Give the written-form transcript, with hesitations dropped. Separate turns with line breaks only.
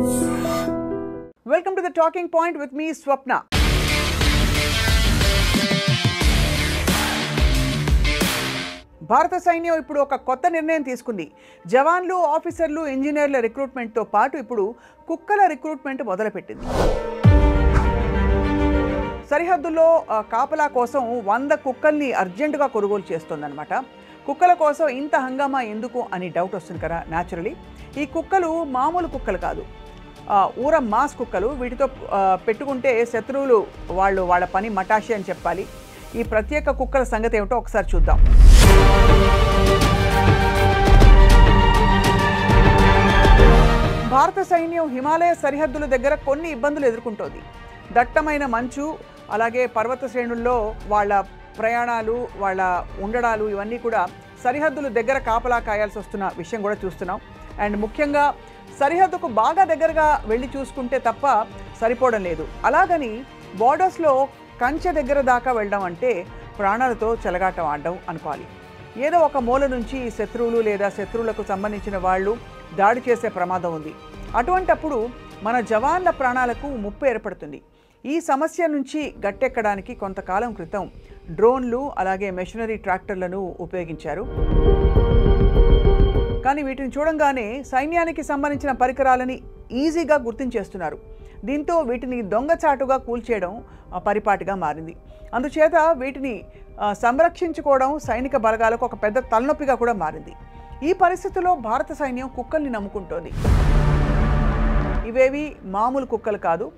Welcome to the Talking Point with me, Swapna. భారత సైన్యం ఇప్పుడు ఒక కొత్త నిర్ణయం తీసుకుంది. జవాన్లు, ఆఫీసర్లు, ఇంజనీర్ల రిక్రూట్మెంట్తో పాటు ఇప్పుడు కుక్కల రిక్రూట్మెంట్ మొదలుపెట్టింది. సరిహద్దుల్లో కాపలా కోసం 100 కుక్కల్ని అర్జెంటుగా కొనుగోలు చేస్తోందన్నమాట. కుక్కల కోసం ఇంత హంగామా ఎందుకు అని డౌట్ వస్తుంది కదా న్యాచురలీ. ఈ కుక్కలు మామూలు కుక్కలు కాదు, ఊర మాస్ కుక్కలు. వీటితో పెట్టుకుంటే శత్రువులు వాళ్ళ పని మటాషి అని చెప్పాలి. ఈ ప్రత్యేక కుక్కల సంగతి ఏమిటో ఒకసారి చూద్దాం. భారత సైన్యం హిమాలయ సరిహద్దుల దగ్గర కొన్ని ఇబ్బందులు ఎదుర్కొంటోంది. దట్టమైన మంచు, అలాగే పర్వత శ్రేణుల్లో వాళ్ళ ప్రయాణాలు, వాళ్ళ ఉండడాలు ఇవన్నీ కూడా సరిహద్దుల దగ్గర కాపలా కాయాల్సి వస్తున్న విషయం కూడా చూస్తున్నాం. అండ్ ముఖ్యంగా సరిహద్దుకు బాగా దగ్గరగా వెళ్ళి చూసుకుంటే తప్ప సరిపోవడం లేదు. అలాగని బోర్డర్స్లో కంచె దగ్గర దాకా వెళ్ళడం అంటే ప్రాణాలతో చెలగాటం ఆడడం అనుకోవాలి. ఏదో ఒక మూల నుంచి శత్రువులు లేదా శత్రువులకు సంబంధించిన వాళ్ళు దాడి చేసే ప్రమాదం ఉంది. అటువంటప్పుడు మన జవాన్ల ప్రాణాలకు ముప్పు ఏర్పడుతుంది. ఈ సమస్య నుంచి గట్టెక్కడానికి కొంతకాలం క్రితం డ్రోన్లు, అలాగే మెషినరీ ట్రాక్టర్లను ఉపయోగించారు. కానీ వీటిని చూడంగానే సైన్యానికి సంబంధించిన పరికరాలని ఈజీగా గుర్తించేస్తున్నారు. దీంతో వీటిని దొంగచాటుగా కూల్చేయడం పరిపాటిగా మారింది. అందుచేత వీటిని సంరక్షించుకోవడం సైనిక బలగాలకు ఒక పెద్ద తలనొప్పిగా కూడా మారింది. ఈ పరిస్థితుల్లో భారత సైన్యం కుక్కల్ని నమ్ముకుంటోంది. ఇవేవి మామూలు కుక్కలు కాదు,